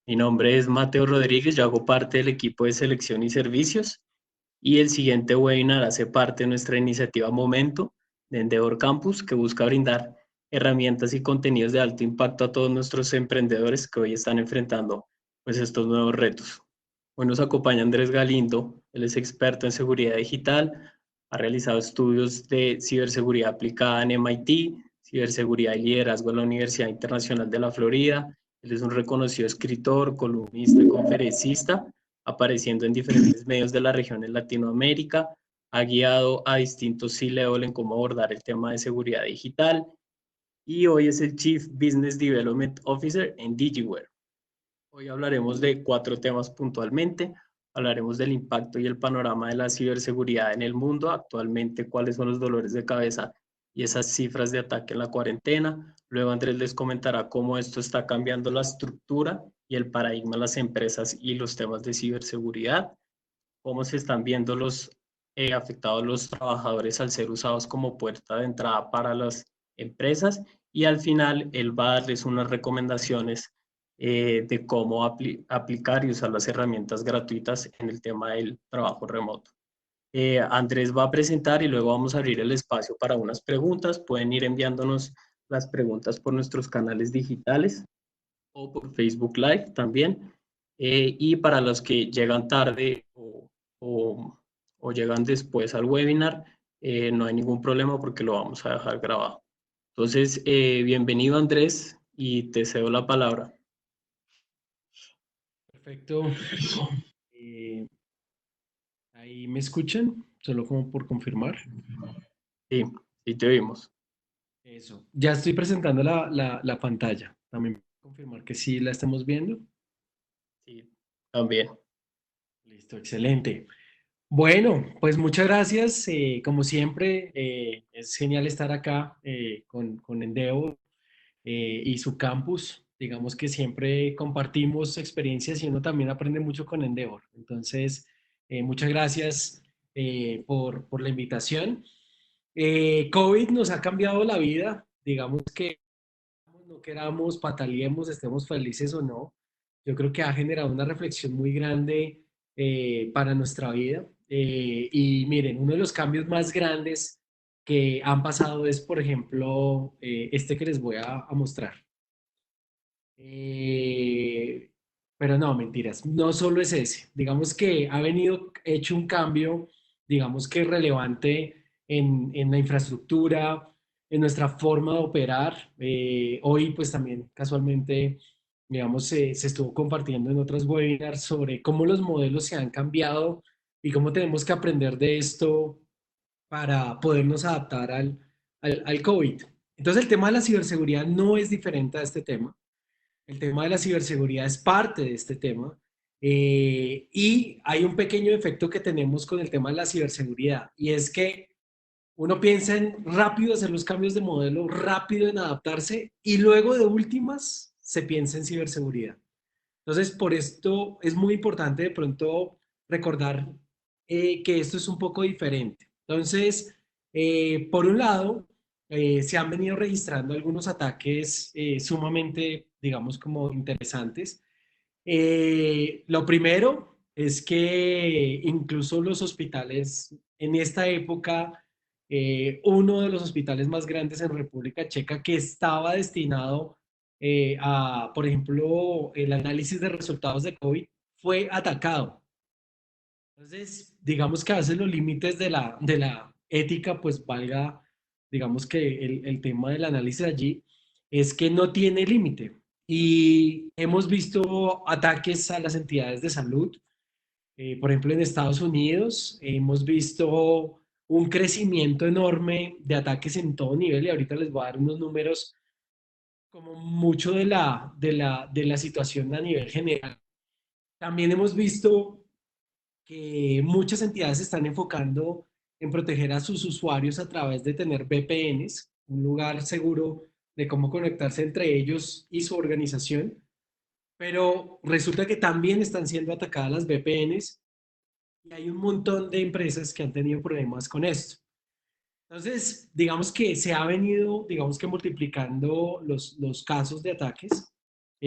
Mi nombre es Mateo Rodríguez, yo hago parte del equipo de selección y servicios y el siguiente webinar hace parte de nuestra iniciativa Momento de Endeavor Campus que busca brindar herramientas y contenidos de alto impacto a todos nuestros emprendedores que hoy están enfrentando pues estos nuevos retos. Hoy nos acompaña Andrés Galindo, él es experto en seguridad digital, ha realizado estudios de ciberseguridad aplicada en MIT, ciberseguridad y liderazgo en la Universidad Internacional de la Florida. Él es un reconocido escritor, columnista y conferencista, apareciendo en diferentes medios de la región en Latinoamérica. Ha guiado a distintos C-Level en cómo abordar el tema de seguridad digital y hoy es el Chief Business Development Officer en DigiWare. Hoy hablaremos de 4 temas puntualmente. Hablaremos del impacto y el panorama de la ciberseguridad en el mundo actualmente, cuáles son los dolores de cabeza y esas cifras de ataque en la cuarentena. Luego Andrés les comentará cómo esto está cambiando la estructura y el paradigma de las empresas y los temas de ciberseguridad, cómo se están viendo los afectados los trabajadores al ser usados como puerta de entrada para las empresas y al final él va a darles unas recomendaciones de cómo aplicar y usar las herramientas gratuitas en el tema del trabajo remoto. Andrés va a presentar y luego vamos a abrir el espacio para unas preguntas. Pueden ir enviándonos las preguntas por nuestros canales digitales o por Facebook Live también. Y para los que llegan tarde o, o llegan después al webinar, no hay ningún problema porque lo vamos a dejar grabado. Entonces, bienvenido Andrés y te cedo la palabra. Perfecto. Eh, Ahí me escuchan, solo como por confirmar. Sí, sí te oímos. Eso. Ya estoy presentando la pantalla. También confirmar que sí la estamos viendo. Sí, también. Listo, excelente. Bueno, pues muchas gracias. Como siempre, es genial estar acá con Endeavor y su campus. Digamos que siempre compartimos experiencias y uno también aprende mucho con Endeavor. Entonces, muchas gracias por la invitación. COVID nos ha cambiado la vida, digamos que no queramos, pataleemos, estemos felices o no. Yo creo que ha generado una reflexión muy grande para nuestra vida. Y miren, uno de los cambios más grandes que han pasado es, por ejemplo, este que les voy a mostrar. Eh, pero no, mentiras, no solo es ese. Digamos que ha venido hecho un cambio, digamos que relevante en la infraestructura, en nuestra forma de operar. Hoy, pues también casualmente, digamos, se estuvo compartiendo en otros webinars sobre cómo los modelos se han cambiado y cómo tenemos que aprender de esto para podernos adaptar al COVID. Entonces, el tema de la ciberseguridad no es diferente a este tema. El tema de la ciberseguridad es parte de este tema. Y hay un pequeño efecto que tenemos con el tema de la ciberseguridad y es que uno piensa en rápido hacer los cambios de modelo, rápido en adaptarse y luego de últimas se piensa en ciberseguridad. Entonces, por esto es muy importante de pronto recordar que esto es un poco diferente. Entonces, por un lado, se han venido registrando algunos ataques sumamente, digamos, como interesantes. Lo primero es que incluso los hospitales, en esta época, uno de los hospitales más grandes en República Checa que estaba destinado a, por ejemplo, el análisis de resultados de COVID, fue atacado. Entonces, digamos que a veces los límites de la ética, pues valga, digamos que el tema del análisis allí es que no tiene límite. Y hemos visto ataques a las entidades de salud. Por ejemplo, en Estados Unidos hemos visto un crecimiento enorme de ataques en todo nivel y ahorita les voy a dar unos números como mucho de la situación a nivel general. También hemos visto que muchas entidades se están enfocando en proteger a sus usuarios a través de tener VPNs, un lugar seguro de cómo conectarse entre ellos y su organización, pero resulta que también están siendo atacadas las VPNs y hay un montón de empresas que han tenido problemas con esto. Entonces, digamos que se ha venido, digamos que multiplicando los casos de ataques.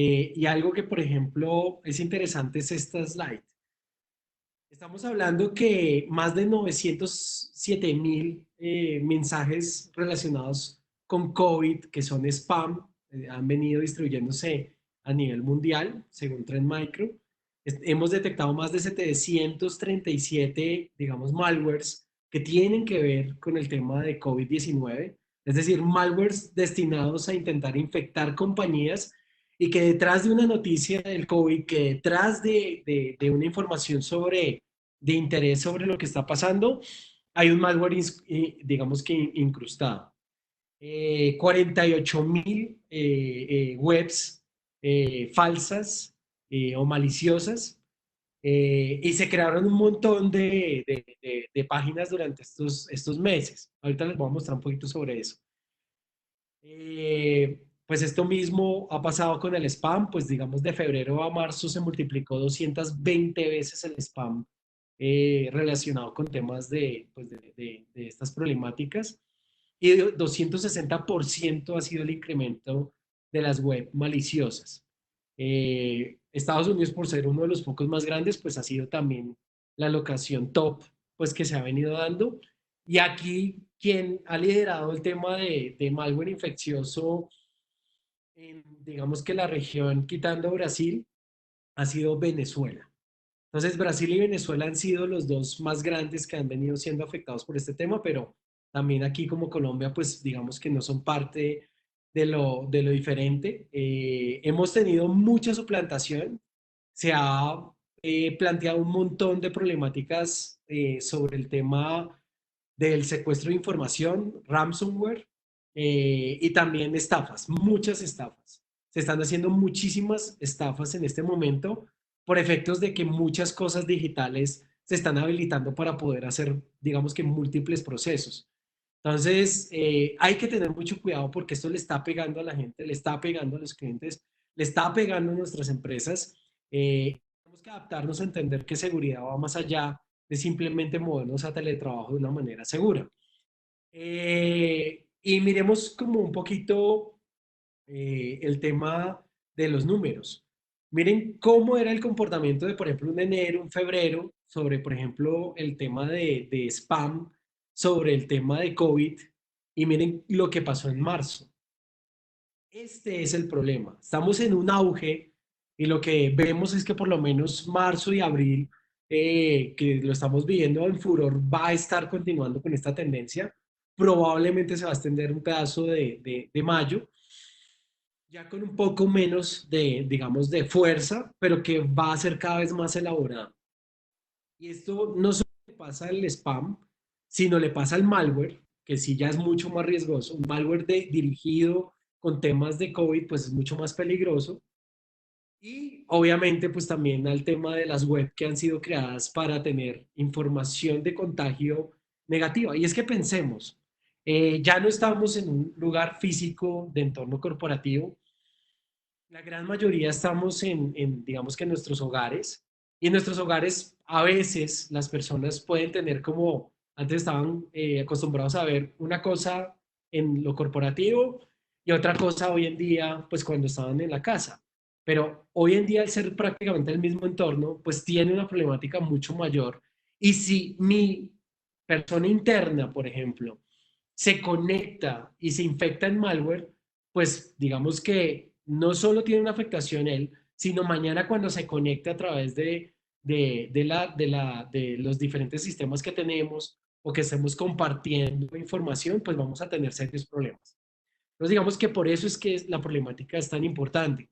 Y algo que, por ejemplo, es interesante es esta slide. Estamos hablando que más de 907.000 mensajes relacionados con COVID, que son spam, han venido distribuyéndose a nivel mundial, según Trend Micro. Hemos detectado más de 737, digamos, malwares que tienen que ver con el tema de COVID-19, es decir, malwares destinados a intentar infectar compañías y que detrás de una noticia del COVID, que detrás de una información de interés sobre lo que está pasando, hay un malware, digamos que incrustado. 48.000 webs falsas o maliciosas, y se crearon un montón de páginas durante estos meses. Ahorita les voy a mostrar un poquito sobre eso. Pues esto mismo ha pasado con el spam, pues digamos de febrero a marzo se multiplicó 220 veces el spam relacionado con temas pues de estas problemáticas, y 260% ha sido el incremento de las web maliciosas. Estados Unidos, por ser uno de los focos más grandes, pues ha sido también la locación top pues que se ha venido dando. Y aquí quien ha liderado el tema de malware infeccioso en, digamos que la región, quitando Brasil, ha sido Venezuela. Entonces, Brasil y Venezuela han sido los dos más grandes que han venido siendo afectados por este tema, pero también aquí como Colombia, pues digamos que no son parte de lo diferente. Hemos tenido mucha suplantación, se ha planteado un montón de problemáticas sobre el tema del secuestro de información, ransomware, y también estafas, muchas estafas. Se están haciendo muchísimas estafas en este momento por efectos de que muchas cosas digitales se están habilitando para poder hacer, digamos que múltiples procesos. Entonces, hay que tener mucho cuidado porque esto le está pegando a la gente, le está pegando a los clientes, le está pegando a nuestras empresas. Tenemos que adaptarnos a entender que seguridad va más allá de simplemente movernos a teletrabajo de una manera segura. Y miremos como un poquito el tema de los números. Miren cómo era el comportamiento de, por ejemplo, un enero, un febrero, sobre, por ejemplo, el tema de spam, sobre el tema de COVID, y miren lo que pasó en marzo. Este es el problema. Estamos en un auge y lo que vemos es que por lo menos marzo y abril, que lo estamos viviendo en furor, va a estar continuando con esta tendencia. Probablemente se va a extender un pedazo de mayo, ya con un poco menos de, digamos, de fuerza, pero que va a ser cada vez más elaborada. Y esto no solo le pasa al spam, sino le pasa al malware, que sí ya es mucho más riesgoso. Un malware dirigido con temas de COVID, pues es mucho más peligroso. Y obviamente, pues también al tema de las web que han sido creadas para tener información de contagio negativa. Y es que pensemos, ya no estamos en un lugar físico de entorno corporativo, la gran mayoría estamos digamos que en nuestros hogares, y en nuestros hogares a veces las personas pueden tener como, antes estaban acostumbrados a ver una cosa en lo corporativo y otra cosa hoy en día, pues cuando estaban en la casa. Pero hoy en día, al ser prácticamente el mismo entorno, pues tiene una problemática mucho mayor. Y si mi persona interna, por ejemplo, se conecta y se infecta en malware, pues digamos que no solo tiene una afectación él, sino mañana cuando se conecte a través de los diferentes sistemas que tenemos o que estemos compartiendo información, pues vamos a tener serios problemas. Entonces digamos que por eso es que la problemática es tan importante.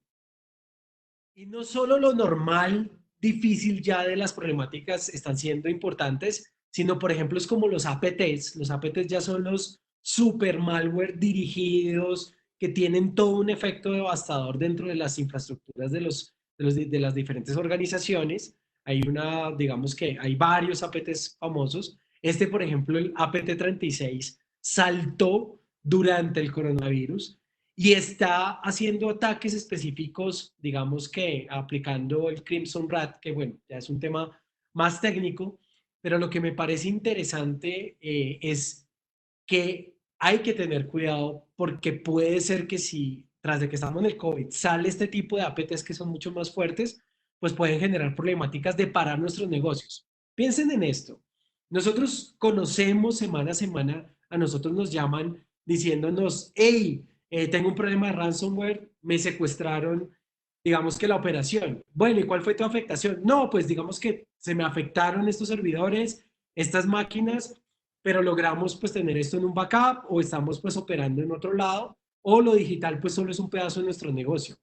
Y no solo lo normal, difícil ya de las problemáticas están siendo importantes, sino por ejemplo es como los APTs. Los APTs ya son los super malware dirigidos que tienen todo un efecto devastador dentro de las infraestructuras de las diferentes organizaciones. Hay una, digamos que hay varios APTs famosos. Este, por ejemplo, el APT 36 saltó durante el coronavirus y está haciendo ataques específicos, digamos que aplicando el Crimson Rat, que bueno, ya es un tema más técnico, pero lo que me parece interesante es que hay que tener cuidado porque puede ser que si tras de que estamos en el COVID, sale este tipo de APTs que son mucho más fuertes, pues pueden generar problemáticas de parar nuestros negocios. Piensen en esto. Nosotros conocemos semana a semana, a nosotros nos llaman diciéndonos, hey, tengo un problema de ransomware, me secuestraron, digamos que la operación. Bueno, ¿y cuál fue tu afectación? No, pues digamos que se me afectaron estos servidores, estas máquinas, pero logramos pues tener esto en un backup o estamos pues operando en otro lado o lo digital pues solo es un pedazo de nuestro negocio.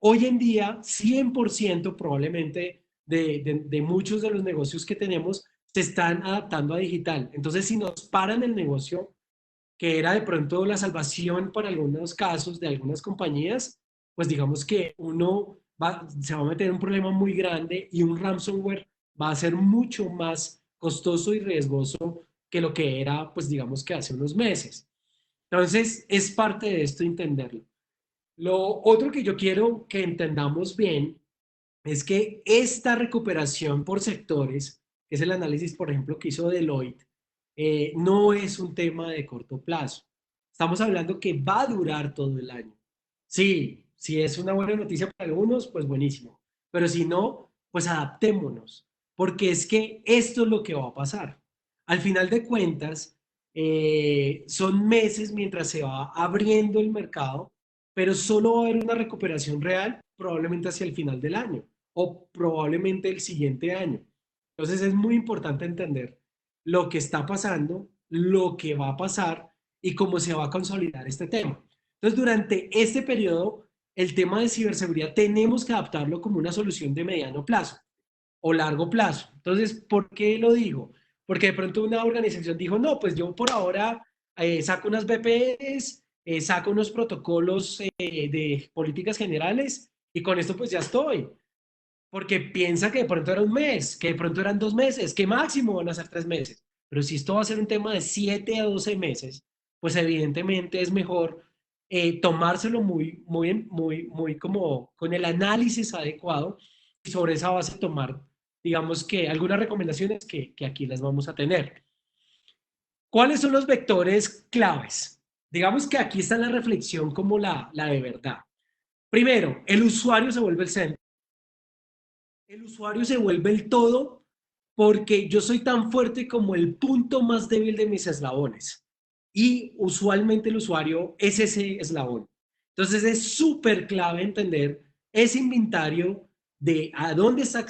Hoy en día, 100% probablemente de muchos de los negocios que tenemos se están adaptando a digital. Entonces, si nos paran el negocio, que era de pronto la salvación para algunos casos de algunas compañías, pues digamos que se va a meter en un problema muy grande y un ransomware va a ser mucho más costoso y riesgoso que lo que era, pues digamos que hace unos meses. Entonces, es parte de esto entenderlo. Lo otro que yo quiero que entendamos bien es que esta recuperación por sectores, que es el análisis, por ejemplo, que hizo Deloitte, no es un tema de corto plazo. Estamos hablando que va a durar todo el año. Sí, si es una buena noticia para algunos, pues buenísimo. Pero si no, pues adaptémonos, porque es que esto es lo que va a pasar. Al final de cuentas, son meses mientras se va abriendo el mercado, pero solo va a haber una recuperación real probablemente hacia el final del año o probablemente el siguiente año. Entonces es muy importante entender lo que está pasando, lo que va a pasar y cómo se va a consolidar este tema. Entonces, durante este periodo, el tema de ciberseguridad tenemos que adaptarlo como una solución de mediano plazo o largo plazo. Entonces, ¿por qué lo digo? Porque de pronto una organización dijo, no, pues yo por ahora saco unas VPNs, saco unos protocolos de políticas generales y con esto pues ya estoy. Porque piensa que de pronto era un mes, que de pronto eran 2 meses, que máximo van a ser 3 meses. Pero si esto va a ser un tema de 7 a 12 meses, pues evidentemente es mejor tomárselo muy como con el análisis adecuado y sobre esa base tomar, digamos que algunas recomendaciones que aquí las vamos a tener. ¿Cuáles son los vectores claves? Digamos que aquí está la reflexión como la de verdad. Primero, el usuario se vuelve el centro. El usuario se vuelve el todo porque yo soy tan fuerte como el punto más débil de mis eslabones. Y usualmente el usuario es ese eslabón. Entonces es súper clave entender ese inventario de a dónde está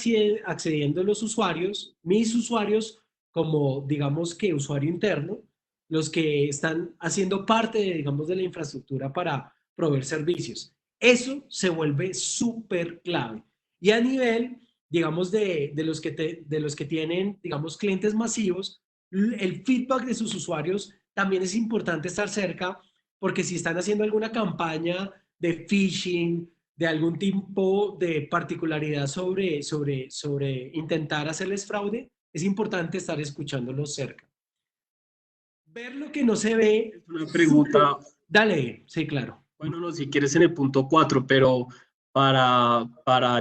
accediendo los usuarios, mis usuarios, como digamos que usuario interno, los que están haciendo parte de, digamos, de la infraestructura para proveer servicios. Eso se vuelve súper clave. Y a nivel digamos, de los que tienen, digamos, clientes masivos, el feedback de sus usuarios también es importante estar cerca, porque si están haciendo alguna campaña de phishing, de algún tipo de particularidad sobre intentar hacerles fraude, es importante estar escuchándolos cerca. Ver lo que no se ve, Es una súper. pregunta. Dale, sí, claro. Bueno, no, si quieres en el punto 4, pero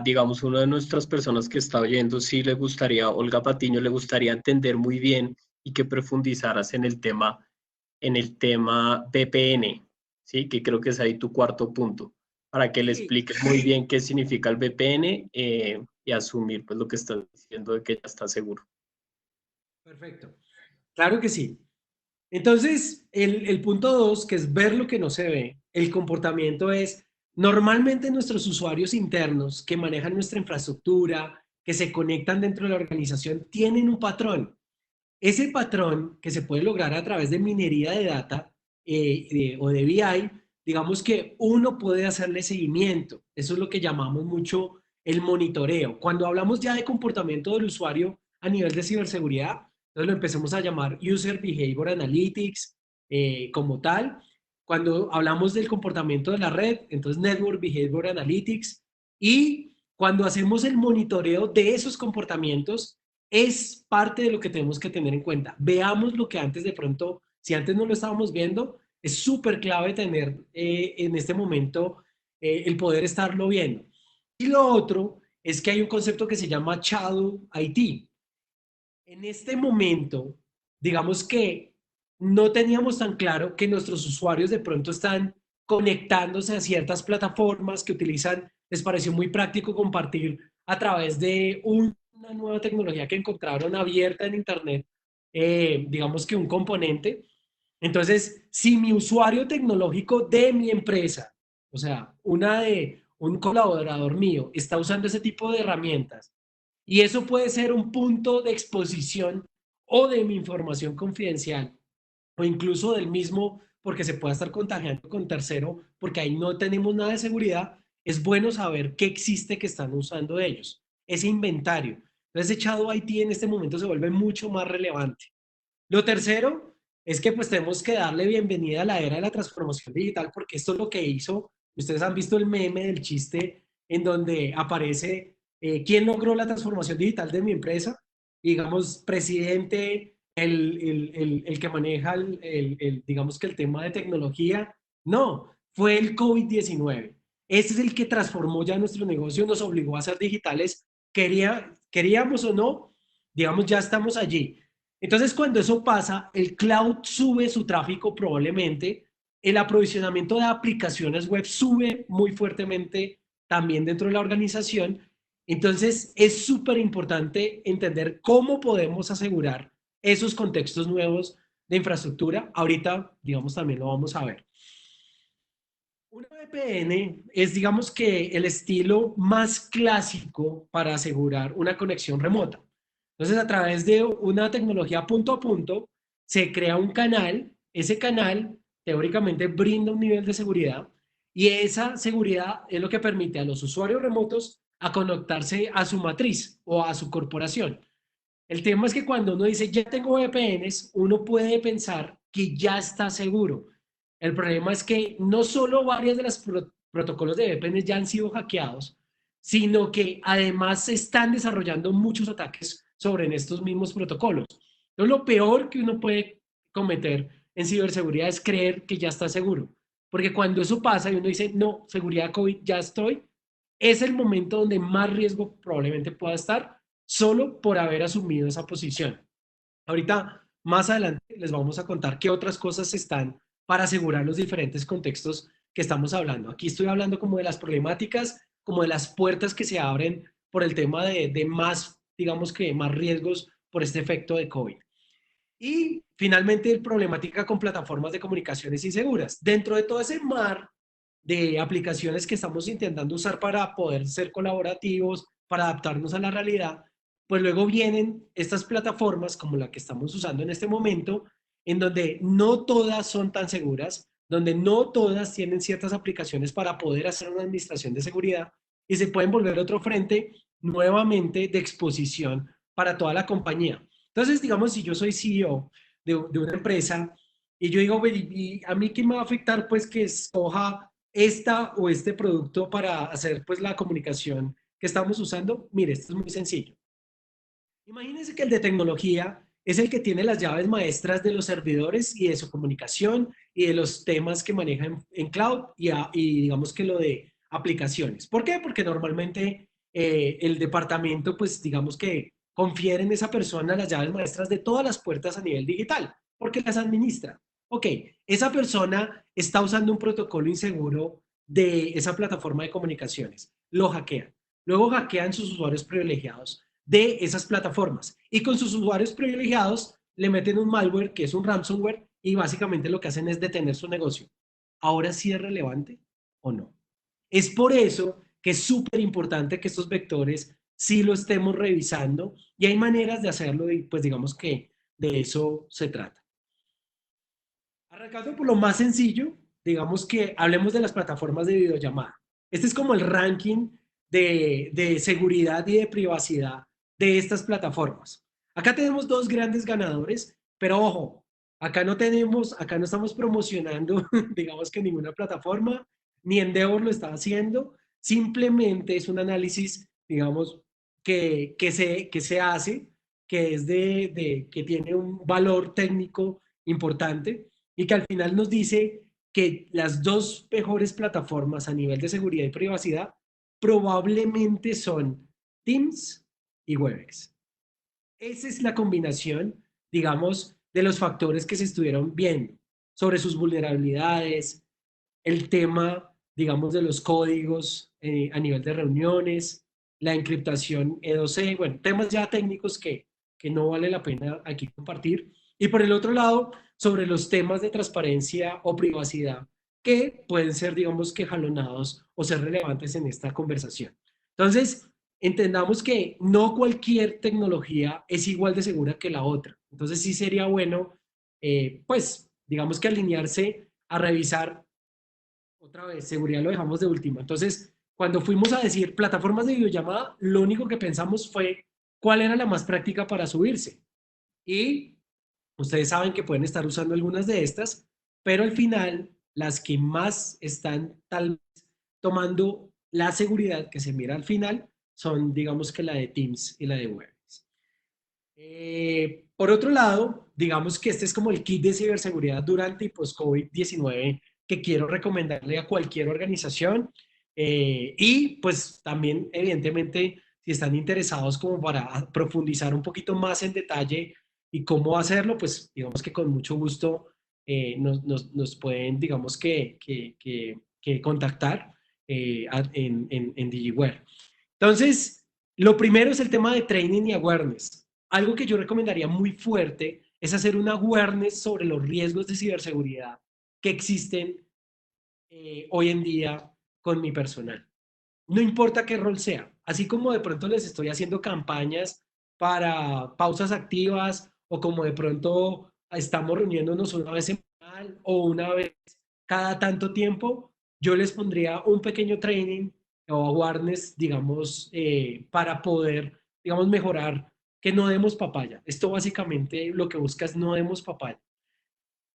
digamos, una de nuestras personas que está oyendo, sí le gustaría, Olga Patiño, le gustaría entender muy bien y que profundizaras en el tema VPN, ¿sí? Que creo que es ahí tu cuarto punto, para que le Sí, expliques muy bien qué significa el VPN y asumir pues lo que estás diciendo de que ya está seguro. perfecto. Claro que sí. Entonces, el punto dos, que es ver lo que no se ve, el comportamiento es, normalmente nuestros usuarios internos que manejan nuestra infraestructura, que se conectan dentro de la organización, tienen un patrón. Ese patrón que se puede lograr a través de minería de data o de BI, digamos que uno puede hacerle seguimiento. Eso es lo que llamamos mucho el monitoreo. Cuando hablamos ya de comportamiento del usuario a nivel de ciberseguridad, entonces lo empezamos a llamar User Behavior Analytics como tal. Cuando hablamos del comportamiento de la red, entonces Network Behavior Analytics. Y cuando hacemos el monitoreo de esos comportamientos, es parte de lo que tenemos que tener en cuenta. Veamos lo que antes de pronto, si antes no lo estábamos viendo, es súper clave tener en este momento el poder estarlo viendo. Y lo otro es que hay un concepto que se llama Shadow IT. En este momento, digamos que no teníamos tan claro que nuestros usuarios de pronto están conectándose a ciertas plataformas que utilizan, les pareció muy práctico compartir a través de una nueva tecnología que encontraron abierta en Internet, digamos que un componente. Entonces, si mi usuario tecnológico de mi empresa, o sea, una de un colaborador mío, está usando ese tipo de herramientas, y eso puede ser un punto de exposición o de mi información confidencial, o incluso del mismo, porque se pueda estar contagiando con tercero, porque ahí no tenemos nada de seguridad, es bueno saber qué existe que están usando ellos, ese inventario. Entonces, echado IT en este momento se vuelve mucho más relevante. Lo tercero es que pues tenemos que darle bienvenida a la era de la transformación digital, porque esto es lo que hizo. Ustedes han visto el meme del chiste en donde aparece quién logró la transformación digital de mi empresa. Y, digamos, presidente, el que maneja digamos que el tema de tecnología. No, fue el COVID-19. Ese es el que transformó ya nuestro negocio, nos obligó a ser digitales. Queríamos o no, digamos, ya estamos allí. Entonces, cuando eso pasa, el cloud sube su tráfico probablemente, el aprovisionamiento de aplicaciones web sube muy fuertemente también dentro de la organización. Entonces, es súper importante entender cómo podemos asegurar esos contextos nuevos de infraestructura. Ahorita, digamos, también lo vamos a ver. Una VPN es, digamos que, el estilo más clásico para asegurar una conexión remota. Entonces, a través de una tecnología punto a punto, se crea un canal. Ese canal teóricamente brinda un nivel de seguridad y esa seguridad es lo que permite a los usuarios remotos a conectarse a su matriz o a su corporación. El tema es que cuando uno dice ya tengo VPNs, uno puede pensar que ya está seguro. El problema es que no solo varios de los protocolos de VPNs ya han sido hackeados, sino que además se están desarrollando muchos ataques sobre estos mismos protocolos. Entonces, lo peor que uno puede cometer en ciberseguridad es creer que ya está seguro. Porque cuando eso pasa y uno dice, no, seguridad COVID, ya estoy, es el momento donde más riesgo probablemente pueda estar solo por haber asumido esa posición. Ahorita, más adelante, les vamos a contar qué otras cosas están para asegurar los diferentes contextos que estamos hablando. Aquí estoy hablando como de las problemáticas, como de las puertas que se abren por el tema de más, digamos que más riesgos por este efecto de COVID. Y finalmente, problemática con plataformas de comunicaciones inseguras. Dentro de todo ese mar de aplicaciones que estamos intentando usar para poder ser colaborativos, para adaptarnos a la realidad, pues luego vienen estas plataformas como la que estamos usando en este momento, en donde no todas son tan seguras, donde no todas tienen ciertas aplicaciones para poder hacer una administración de seguridad y se pueden volver otro frente nuevamente de exposición para toda la compañía. Entonces, digamos, si yo soy CEO de una empresa y yo digo, ¿y a mí qué me va a afectar? Pues que escoja esta o este producto para hacer pues la comunicación que estamos usando. Mire, esto es muy sencillo. Imagínense que el de tecnología es el que tiene las llaves maestras de los servidores y de su comunicación y de los temas que manejan en cloud y digamos que lo de aplicaciones. ¿Por qué? Porque normalmente el departamento, pues digamos que confiere en esa persona las llaves maestras de todas las puertas a nivel digital, porque las administra. Ok, esa persona está usando un protocolo inseguro de esa plataforma de comunicaciones. Lo hackean. Luego hackean sus usuarios privilegiados de esas plataformas. Y con sus usuarios privilegiados le meten un malware que es un ransomware y básicamente lo que hacen es detener su negocio. ¿Ahora sí es relevante o no? Es por eso que es súper importante que estos vectores sí lo estemos revisando y hay maneras de hacerlo y pues digamos que de eso se trata. Arrancando por lo más sencillo, digamos que hablemos de las plataformas de videollamada. Este es como el ranking de seguridad y de privacidad de estas plataformas. Acá tenemos dos grandes ganadores, pero ojo, acá no estamos promocionando, digamos que ninguna plataforma, ni Endeavor lo está haciendo, simplemente es un análisis, digamos, que se hace, que es que tiene un valor técnico importante y que al final nos dice que las dos mejores plataformas a nivel de seguridad y privacidad probablemente son Teams y Webex. Esa es la combinación, digamos, de los factores que se estuvieron viendo sobre sus vulnerabilidades, el tema, digamos, de los códigos a nivel de reuniones, la encriptación E2E, bueno, temas ya técnicos que no vale la pena aquí compartir. Y por el otro lado, sobre los temas de transparencia o privacidad que pueden ser, digamos, que jalonados o ser relevantes en esta conversación. Entonces, entendamos que no cualquier tecnología es igual de segura que la otra. Entonces, sí sería bueno, pues, digamos que alinearse a revisar otra vez, seguridad lo dejamos de último. Entonces, cuando fuimos a decir plataformas de videollamada, lo único que pensamos fue cuál era la más práctica para subirse. Y ustedes saben que pueden estar usando algunas de estas, pero al final las que más están tal vez tomando la seguridad que se mira al final son, digamos que la de Teams y la de Webex. Por otro lado, digamos que este es como el kit de ciberseguridad durante y post-COVID-19 que quiero recomendarle a cualquier organización. Y pues también, evidentemente, si están interesados como para profundizar un poquito más en detalle y cómo hacerlo, pues digamos que con mucho gusto nos pueden, digamos que contactar en DigiWare. Entonces, lo primero es el tema de training y awareness. Algo que yo recomendaría muy fuerte es hacer un awareness sobre los riesgos de ciberseguridad que existen hoy en día con mi personal. No importa qué rol sea, así como de pronto les estoy haciendo campañas para pausas activas o como de pronto estamos reuniéndonos una vez semanal o una vez cada tanto tiempo, yo les pondría un pequeño training o awareness, digamos, para poder, digamos, mejorar que no demos papaya. Esto básicamente lo que busca es no demos papaya.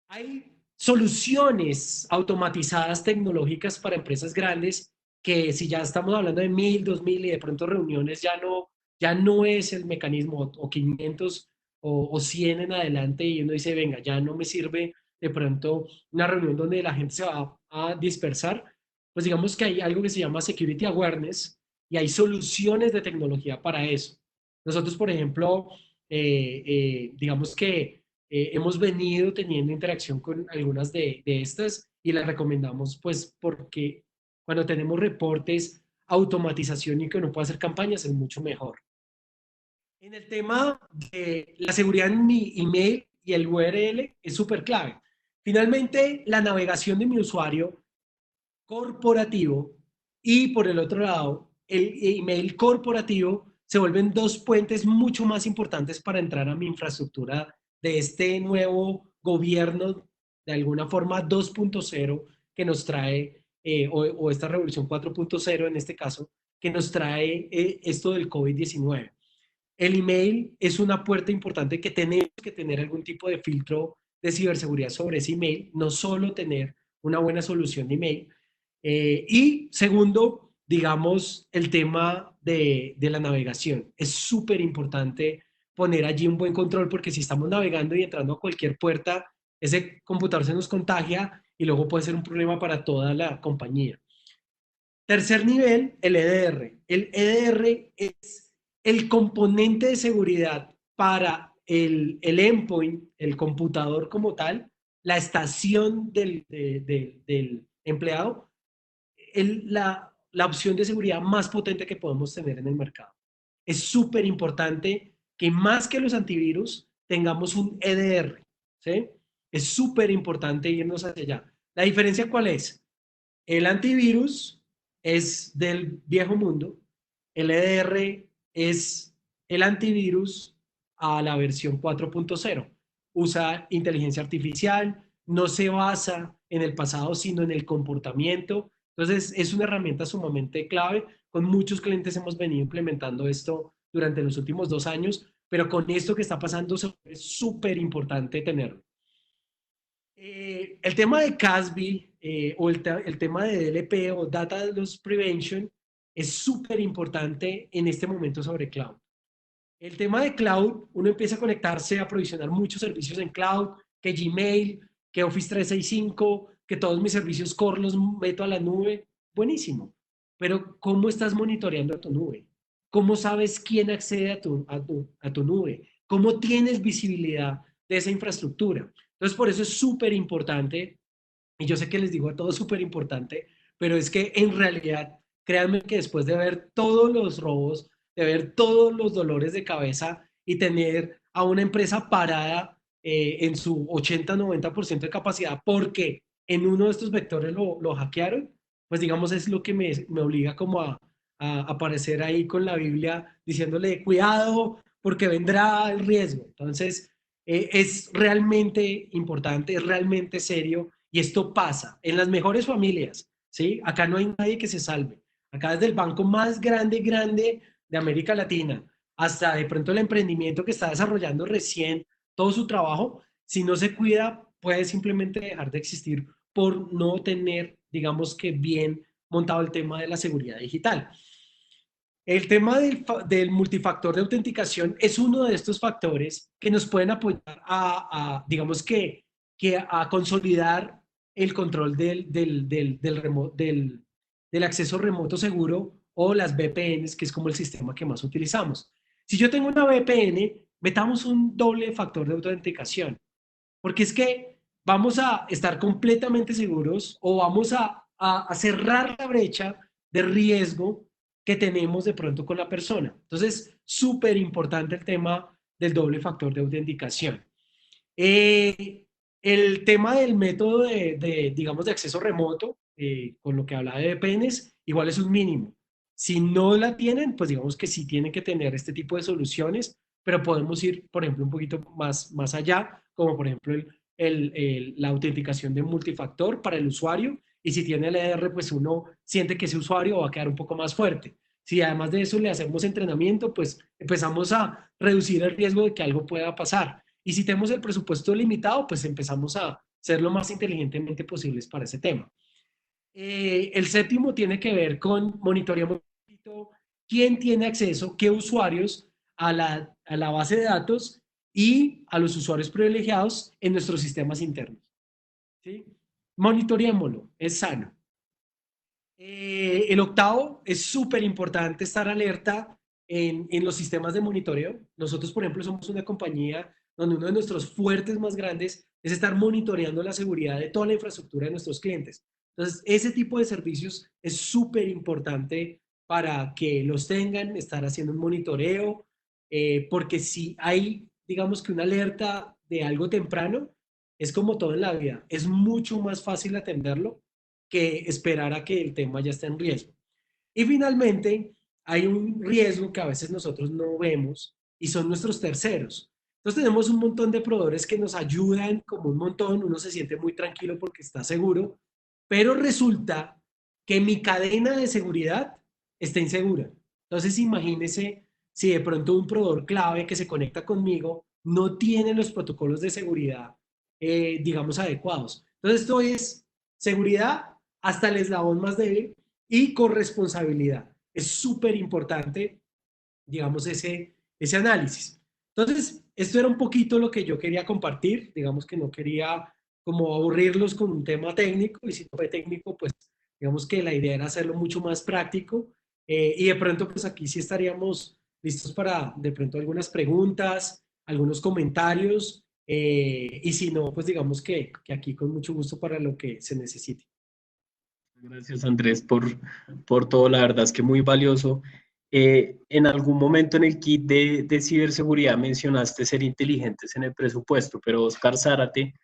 Hay soluciones automatizadas tecnológicas para empresas grandes que si ya estamos hablando de 1000, 2000 y de pronto reuniones ya no es el mecanismo o 500 o 100 en adelante y uno dice, venga, ya no me sirve de pronto una reunión donde la gente se va a dispersar, pues digamos que hay algo que se llama Security Awareness y hay soluciones de tecnología para eso. Nosotros, por ejemplo, digamos que hemos venido teniendo interacción con algunas de estas y las recomendamos pues porque cuando tenemos reportes, automatización y que uno pueda hacer campañas es mucho mejor. En el tema de la seguridad en mi email y el URL es súper clave. Finalmente, la navegación de mi usuario corporativo y por el otro lado, el email corporativo se vuelven dos puentes mucho más importantes para entrar a mi infraestructura de este nuevo gobierno, de alguna forma 2.0 que nos trae, o esta revolución 4.0 en este caso, que nos trae esto del COVID-19. El email es una puerta importante que tenemos que tener algún tipo de filtro de ciberseguridad sobre ese email, no solo tener una buena solución de email. Y segundo, digamos, el tema de la navegación. Es súper importante poner allí un buen control porque si estamos navegando y entrando a cualquier puerta, ese computador se nos contagia y luego puede ser un problema para toda la compañía. Tercer nivel, el EDR. El EDR es el componente de seguridad para el endpoint, el computador como tal, la estación del empleado, la opción de seguridad más potente que podemos tener en el mercado. Es súper importante que más que los antivirus tengamos un EDR, ¿sí? Es súper importante irnos hacia allá. ¿La diferencia cuál es? El antivirus es del viejo mundo, el EDR es el antivirus a la versión 4.0. Usa inteligencia artificial, no se basa en el pasado, sino en el comportamiento. Entonces, es una herramienta sumamente clave. Con muchos clientes hemos venido implementando esto durante los últimos 2 años, pero con esto que está pasando es súper importante tenerlo. El tema de CASB o el tema de DLP o Data Loss Prevention es súper importante en este momento sobre cloud. El tema de cloud, uno empieza a conectarse, a provisionar muchos servicios en cloud, que Gmail, que Office 365, que todos mis servicios core los meto a la nube. Buenísimo. Pero ¿cómo estás monitoreando a tu nube? ¿Cómo sabes quién accede a tu nube? ¿Cómo tienes visibilidad de esa infraestructura? Entonces, por eso es súper importante y yo sé que les digo a todos súper importante, pero es que en realidad, créanme que después de ver todos los robos, de ver todos los dolores de cabeza y tener a una empresa parada en su 80-90% de capacidad porque en uno de estos vectores lo hackearon, pues digamos es lo que me obliga como a aparecer ahí con la Biblia diciéndole cuidado porque vendrá el riesgo. Entonces, es realmente importante, es realmente serio y esto pasa en las mejores familias, ¿sí? Acá no hay nadie que se salve. Acá desde el banco más grande de América Latina hasta de pronto el emprendimiento que está desarrollando recién todo su trabajo, si no se cuida, puede simplemente dejar de existir por no tener, digamos que bien montado el tema de la seguridad digital. El tema del multifactor de autenticación es uno de estos factores que nos pueden apoyar digamos que a consolidar el control del acceso remoto seguro o las VPNs, que es como el sistema que más utilizamos. Si yo tengo una VPN, metamos un doble factor de autenticación, porque es que vamos a estar completamente seguros o vamos a cerrar la brecha de riesgo que tenemos de pronto con la persona. Entonces, súper importante el tema del doble factor de autenticación. Eh, el tema del método digamos, de acceso remoto, con lo que hablaba de VPNs, igual es un mínimo. Si no la tienen, pues digamos que sí tienen que tener este tipo de soluciones, pero podemos ir, por ejemplo, un poquito más allá, como por ejemplo la autenticación de multifactor para el usuario, y si tiene el EDR, pues uno siente que ese usuario va a quedar un poco más fuerte. Si además de eso le hacemos entrenamiento, pues empezamos a reducir el riesgo de que algo pueda pasar. Y si tenemos el presupuesto limitado, pues empezamos a ser lo más inteligentemente posibles para ese tema. El séptimo tiene que ver con monitorear quién tiene acceso, qué usuarios a la base de datos y a los usuarios privilegiados en nuestros sistemas internos. ¿Sí? Monitoreémoslo, es sano. El octavo, es súper importante estar alerta en los sistemas de monitoreo. Nosotros, por ejemplo, somos una compañía donde uno de nuestros fuertes más grandes es estar monitoreando la seguridad de toda la infraestructura de nuestros clientes. Entonces, ese tipo de servicios es súper importante para que los tengan, estar haciendo un monitoreo, porque si hay, digamos que una alerta de algo temprano, es como todo en la vida, es mucho más fácil atenderlo que esperar a que el tema ya esté en riesgo. Y finalmente, hay un riesgo que a veces nosotros no vemos y son nuestros terceros. Entonces tenemos un montón de proveedores que nos ayudan como un montón, uno se siente muy tranquilo porque está seguro, pero resulta que mi cadena de seguridad está insegura. Entonces imagínese si de pronto un proveedor clave que se conecta conmigo no tiene los protocolos de seguridad, digamos, adecuados. Entonces esto es seguridad hasta el eslabón más débil y corresponsabilidad. Es súper importante, digamos, ese análisis. Entonces, esto era un poquito lo que yo quería compartir. Digamos que no quería como aburrirlos con un tema técnico y si no fue técnico, pues digamos que la idea era hacerlo mucho más práctico y de pronto, pues aquí sí estaríamos listos para de pronto algunas preguntas, algunos comentarios y si no, pues digamos que aquí con mucho gusto para lo que se necesite. Gracias, Andrés, por todo. La verdad es que muy valioso. En algún momento en el kit de ciberseguridad mencionaste ser inteligentes en el presupuesto, pero Oscar Zárate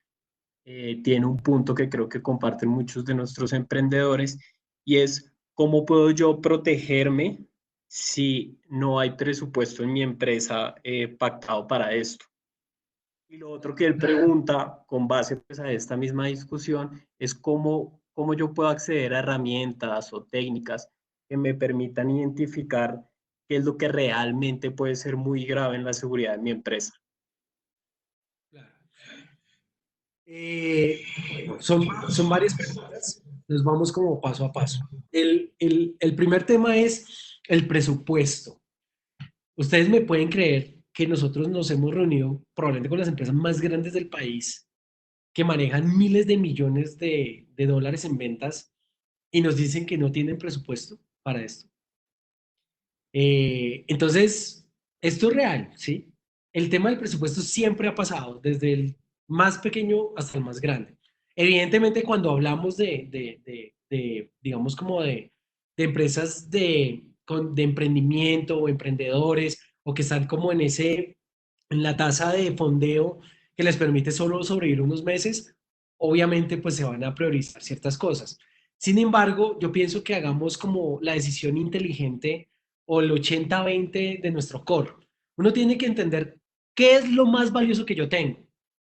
tiene un punto que creo que comparten muchos de nuestros emprendedores y es cómo puedo yo protegerme si no hay presupuesto en mi empresa pactado para esto. Y lo otro que él pregunta, con base pues, a esta misma discusión, es cómo yo puedo acceder a herramientas o técnicas que me permitan identificar qué es lo que realmente puede ser muy grave en la seguridad de mi empresa. Claro. Bueno, son varias preguntas. Nos vamos como paso a paso. El primer tema es el presupuesto. Ustedes me pueden creer que nosotros nos hemos reunido probablemente con las empresas más grandes del país que manejan miles de millones de dólares en ventas y nos dicen que no tienen presupuesto para esto. Entonces, esto es real, ¿sí? El tema del presupuesto siempre ha pasado, desde el más pequeño hasta el más grande. Evidentemente, cuando hablamos digamos, como de empresas de emprendimiento o emprendedores o que están como en la tasa de fondeo que les permite solo sobrevivir unos meses, obviamente pues se van a priorizar ciertas cosas. Sin embargo, yo pienso que hagamos como la decisión inteligente o el 80-20 de nuestro core. Uno tiene que entender qué es lo más valioso que yo tengo.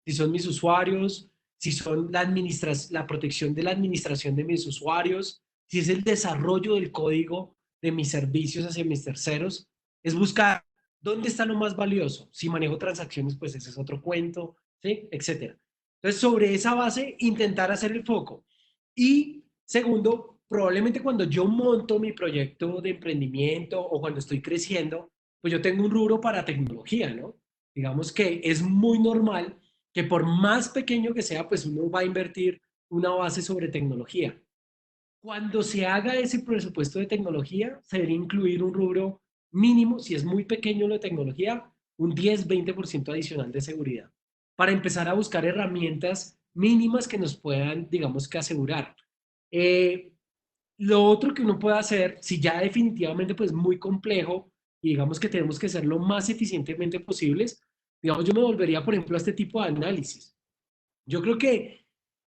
Si son mis usuarios, si son la protección de la administración de mis usuarios, si es el desarrollo del código de mis servicios hacia mis terceros, es buscar dónde está lo más valioso. Si manejo transacciones, pues ese es otro cuento, ¿sí? Etcétera. Entonces, sobre esa base, intentar hacer el foco. Y segundo, probablemente cuando yo monto mi proyecto de emprendimiento o cuando estoy creciendo, pues yo tengo un rubro para tecnología, ¿no? Digamos que es muy normal que por más pequeño que sea, pues uno va a invertir una base sobre tecnología. Cuando se haga ese presupuesto de tecnología, se debería incluir un rubro mínimo, si es muy pequeño lo de tecnología, un 10-20% adicional de seguridad, para empezar a buscar herramientas mínimas que nos puedan, digamos que asegurar. Eh, lo otro que uno puede hacer, si ya definitivamente pues muy complejo y digamos que tenemos que ser lo más eficientemente posibles, digamos yo me volvería por ejemplo a este tipo de análisis. Yo creo que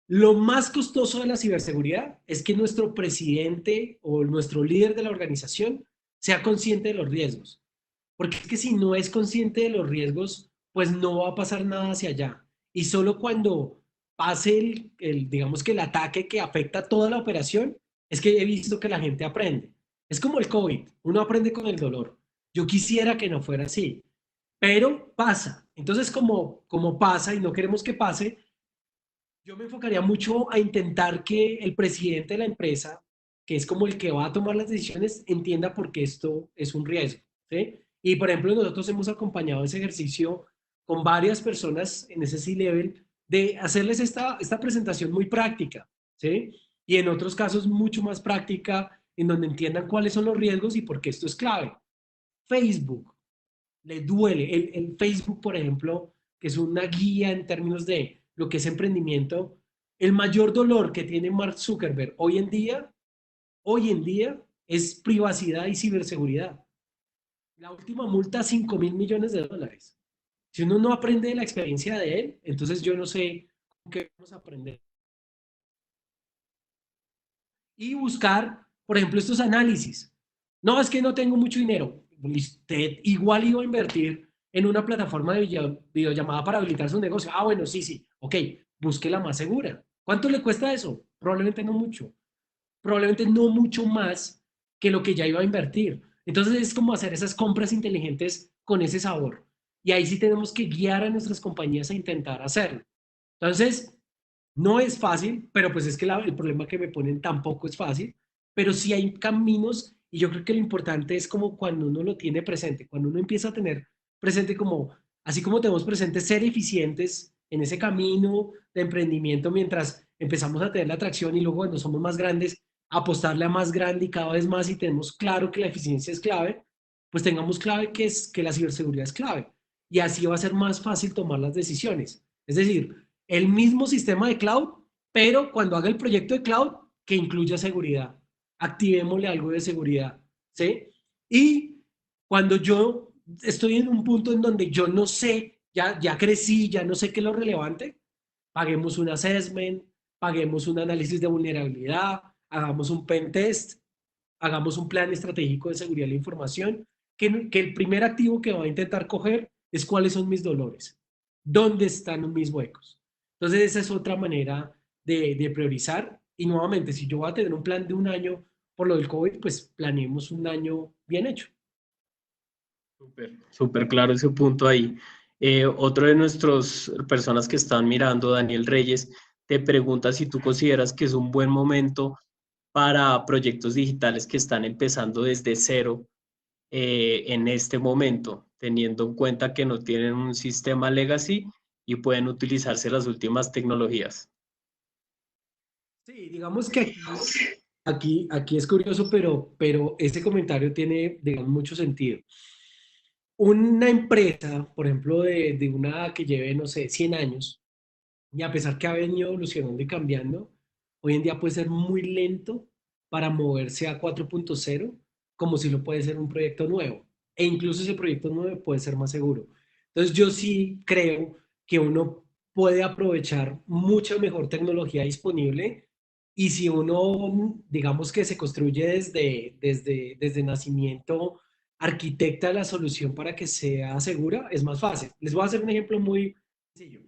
lo más costoso de la ciberseguridad es que nuestro presidente o nuestro líder de la organización sea consciente de los riesgos. Porque es que si no es consciente de los riesgos, pues no va a pasar nada hacia allá. Y solo cuando pase digamos que el ataque que afecta a toda la operación, es que he visto que la gente aprende. Es como el COVID, uno aprende con el dolor. Yo quisiera que no fuera así, pero pasa. Entonces, como pasa y no queremos que pase, yo me enfocaría mucho a intentar que el presidente de la empresa, que es como el que va a tomar las decisiones, entienda por qué esto es un riesgo, ¿sí? Y por ejemplo, nosotros hemos acompañado ese ejercicio con varias personas en ese C-Level de hacerles esta presentación muy práctica, ¿sí? Y en otros casos mucho más práctica, en donde entiendan cuáles son los riesgos y por qué esto es clave. Facebook, le duele. El Facebook, por ejemplo, que es una guía en términos de lo que es emprendimiento, el mayor dolor que tiene Mark Zuckerberg hoy en día es privacidad y ciberseguridad. La última multa, $5.000 millones. Si uno no aprende de la experiencia de él, entonces yo no sé qué vamos a aprender. Y buscar, por ejemplo, estos análisis. No, es que no tengo mucho dinero. Usted igual iba a invertir en una plataforma de videollamada para habilitar su negocio. Ah, bueno, sí, sí. Ok, busque la más segura. ¿Cuánto le cuesta eso? Probablemente no mucho. Probablemente no mucho más que lo que ya iba a invertir. Entonces es como hacer esas compras inteligentes con ese sabor. Y ahí sí tenemos que guiar a nuestras compañías a intentar hacerlo. Entonces, no es fácil, pero pues es que el problema que me ponen tampoco es fácil, pero sí hay caminos y yo creo que lo importante es como cuando uno lo tiene presente, cuando uno empieza a tener presente como, así como tenemos presente ser eficientes en ese camino de emprendimiento mientras empezamos a tener la atracción y luego cuando somos más grandes, apostarle a más grande y cada vez más y tenemos claro que la eficiencia es clave, pues tengamos clave que la ciberseguridad es clave y así va a ser más fácil tomar las decisiones. Es decir, el mismo sistema de cloud, pero cuando haga el proyecto de cloud, que incluya seguridad. Activémosle algo de seguridad, ¿sí? Y cuando yo estoy en un punto en donde yo no sé, ya crecí, ya no sé qué es lo relevante, paguemos un assessment, paguemos un análisis de vulnerabilidad, hagamos un pen test, hagamos un plan estratégico de seguridad de la información, que el primer activo que va a intentar coger es cuáles son mis dolores, dónde están mis huecos. Entonces esa es otra manera de priorizar y nuevamente, si yo voy a tener un plan de un año por lo del COVID, pues planeemos un año bien hecho. Súper, súper claro ese punto ahí. Otro de nuestras personas que están mirando, Daniel Reyes, te pregunta si tú consideras que es un buen momento para proyectos digitales que están empezando desde cero en este momento, teniendo en cuenta que no tienen un sistema legacy y pueden utilizarse las últimas tecnologías. Sí, digamos que aquí es curioso, pero ese comentario tiene, digamos, mucho sentido. Una empresa, por ejemplo, de una que lleve, no sé, 100 años, y a pesar que ha venido evolucionando y cambiando, hoy en día puede ser muy lento para moverse a 4.0, como si lo puede ser un proyecto nuevo. E incluso ese proyecto nuevo puede ser más seguro. Entonces yo sí creo que uno puede aprovechar mucha mejor tecnología disponible y si uno, digamos que se construye desde nacimiento, arquitecta la solución para que sea segura, es más fácil. Les voy a hacer un ejemplo muy sencillo.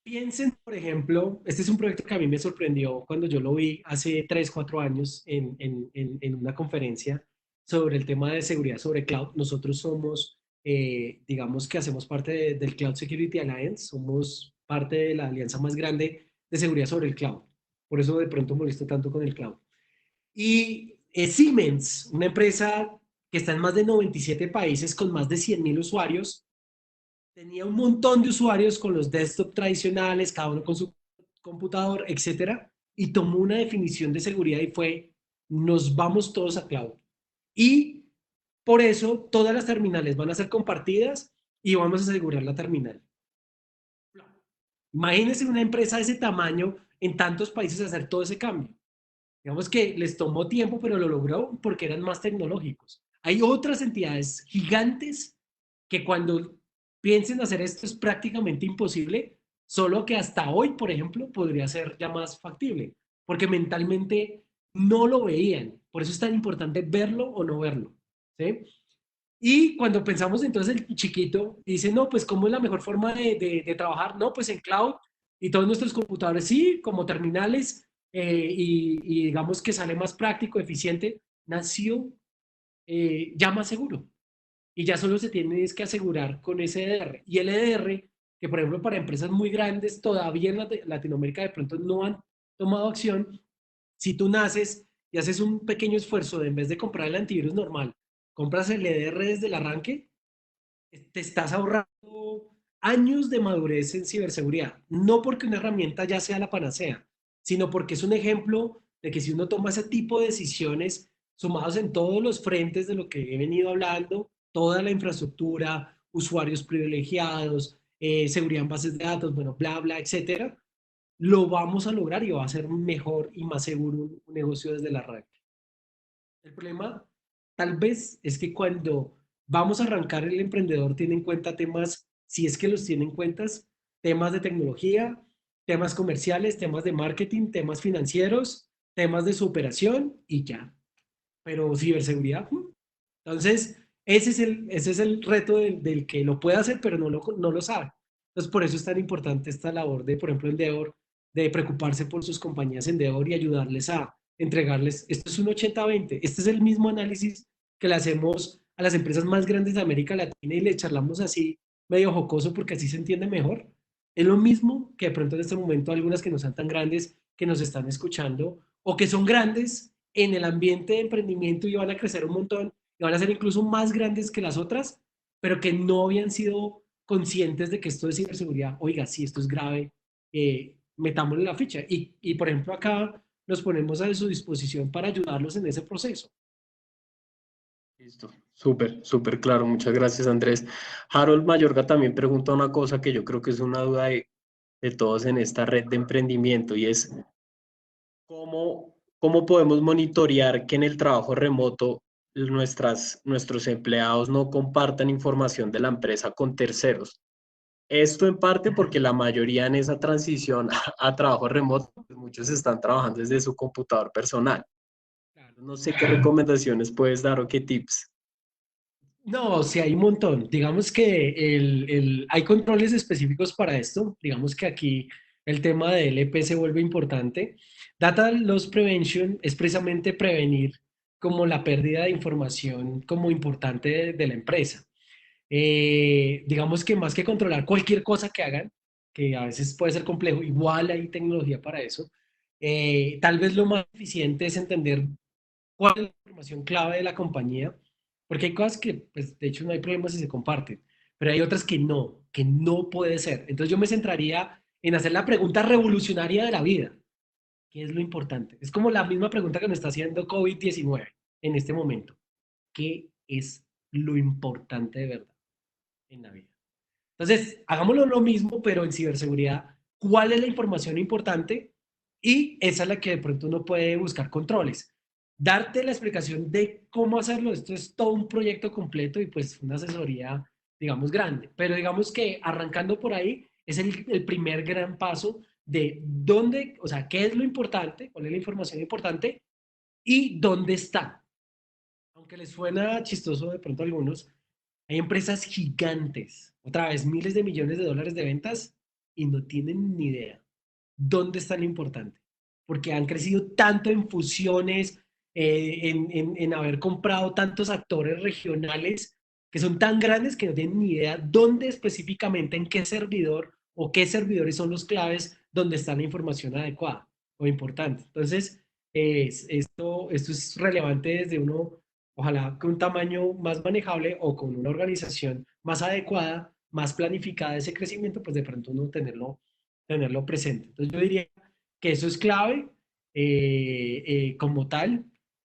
Piensen, por ejemplo, este es un proyecto que a mí me sorprendió cuando yo lo vi hace 3 4 años en una conferencia sobre el tema de seguridad sobre cloud. Nosotros somos, digamos que hacemos parte del Cloud Security Alliance, somos parte de la alianza más grande de seguridad sobre el cloud. Por eso de pronto molesto tanto con el cloud. Y Siemens, una empresa que está en más de 97 países con más de 100.000 usuarios, tenía un montón de usuarios con los desktop tradicionales, cada uno con su computador, etcétera, y tomó una definición de seguridad y fue, nos vamos todos a cloud. Y por eso todas las terminales van a ser compartidas y vamos a asegurar la terminal. Imagínense una empresa de ese tamaño en tantos países hacer todo ese cambio. Digamos que les tomó tiempo, pero lo logró porque eran más tecnológicos. Hay otras entidades gigantes que cuando piensen hacer esto es prácticamente imposible, solo que hasta hoy, por ejemplo, podría ser ya más factible, porque mentalmente no lo veían. Por eso es tan importante verlo o no verlo. ¿Sí? Y cuando pensamos entonces el chiquito dice, no, pues ¿cómo es la mejor forma de trabajar? No, pues en cloud y todos nuestros computadores, sí, como terminales, y digamos que sale más práctico, eficiente, nació ya más seguro. Y ya solo se tiene es que asegurar con ese EDR. Y el EDR, que por ejemplo para empresas muy grandes todavía en Latinoamérica de pronto no han tomado acción, si tú naces y haces un pequeño esfuerzo de en vez de comprar el antivirus normal, compras el EDR desde el arranque, te estás ahorrando años de madurez en ciberseguridad. No porque una herramienta ya sea la panacea, sino porque es un ejemplo de que si uno toma ese tipo de decisiones sumados en todos los frentes de lo que he venido hablando, toda la infraestructura, usuarios privilegiados, seguridad en bases de datos, bueno, bla, bla, etcétera, lo vamos a lograr y va a ser mejor y más seguro un negocio desde la red. El problema tal vez es que cuando vamos a arrancar el emprendedor tiene en cuenta temas, si es que los tiene en cuenta, temas de tecnología, temas comerciales, temas de marketing, temas financieros, temas de su operación y ya. Pero ciberseguridad. Entonces, ese es el reto del que lo puede hacer, pero no lo sabe. Entonces, por eso es tan importante esta labor de, por ejemplo, Endeavor, de preocuparse por sus compañías Endeavor y ayudarles a entregarles. Esto es un 80-20. Este es el mismo análisis que le hacemos a las empresas más grandes de América Latina y le charlamos así, medio jocoso, porque así se entiende mejor. Es lo mismo que de pronto en este momento algunas que no sean tan grandes, que nos están escuchando, o que son grandes en el ambiente de emprendimiento y van a crecer un montón y van a ser incluso más grandes que las otras, pero que no habían sido conscientes de que esto de ciberseguridad, oiga, si esto es grave, metámosle la ficha. Por ejemplo, acá nos ponemos a su disposición para ayudarlos en ese proceso. Listo, súper, súper claro. Muchas gracias, Andrés. Harold Mayorga también pregunta una cosa que yo creo que es una duda de todos en esta red de emprendimiento y es cómo podemos monitorear que en el trabajo remoto nuestros empleados no compartan información de la empresa con terceros. Esto en parte porque la mayoría en esa transición a trabajo remoto, pues muchos están trabajando desde su computador personal. Claro. No sé qué recomendaciones puedes dar o qué tips. No, sí hay un montón. Digamos que hay controles específicos para esto. Digamos que aquí el tema de LP se vuelve importante. Data Loss Prevention es precisamente prevenir como la pérdida de información como importante de la empresa. Digamos que más que controlar cualquier cosa que hagan, que a veces puede ser complejo, igual hay tecnología para eso. Tal vez lo más eficiente es entender cuál es la información clave de la compañía, porque hay cosas que, pues, de hecho, no hay problemas si se comparten, pero hay otras que no puede ser. Entonces yo me centraría en hacer la pregunta revolucionaria de la vida. ¿Qué es lo importante? Es como la misma pregunta que me está haciendo COVID-19 en este momento. ¿Qué es lo importante de verdad en la vida? Entonces, hagámoslo lo mismo, pero en ciberseguridad. cuál es la información importante y esa es la que de pronto uno puede buscar controles. Darte la explicación de cómo hacerlo, esto es todo un proyecto completo y pues una asesoría, digamos, grande. Pero digamos que arrancando por ahí es el primer gran paso de dónde, o sea, qué es lo importante, cuál es la información importante y dónde está. Aunque les suena chistoso de pronto a algunos, hay empresas gigantes, otra vez miles de millones de dólares de ventas y no tienen ni idea dónde está lo importante. Porque han crecido tanto en fusiones, en haber comprado tantos actores regionales que son tan grandes que no tienen ni idea dónde específicamente, en qué servidor o qué servidores son los claves donde está la información adecuada o importante. Entonces, esto es relevante desde uno, ojalá con un tamaño más manejable o con una organización más adecuada, más planificada de ese crecimiento, pues de pronto uno tenerlo presente. Entonces yo diría que eso es clave como tal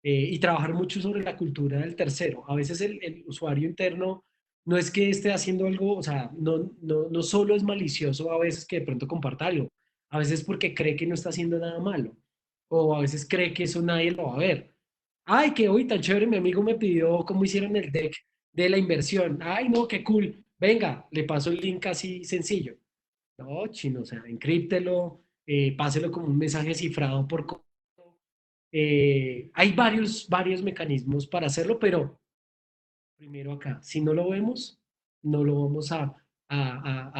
y trabajar mucho sobre la cultura del tercero. A veces el usuario interno no es que esté haciendo algo, o sea, no solo es malicioso a veces que de pronto comparta algo, a veces porque cree que no está haciendo nada malo o a veces cree que eso nadie lo va a ver. Ay, que hoy tan chévere, mi amigo me pidió cómo hicieron el deck de la inversión. Ay, no, qué cool. Venga, le paso el link así sencillo. No, chino, o sea, encríptelo, páselo como un mensaje cifrado por código. Hay varios mecanismos para hacerlo, pero primero acá, si no lo vemos, no lo vamos a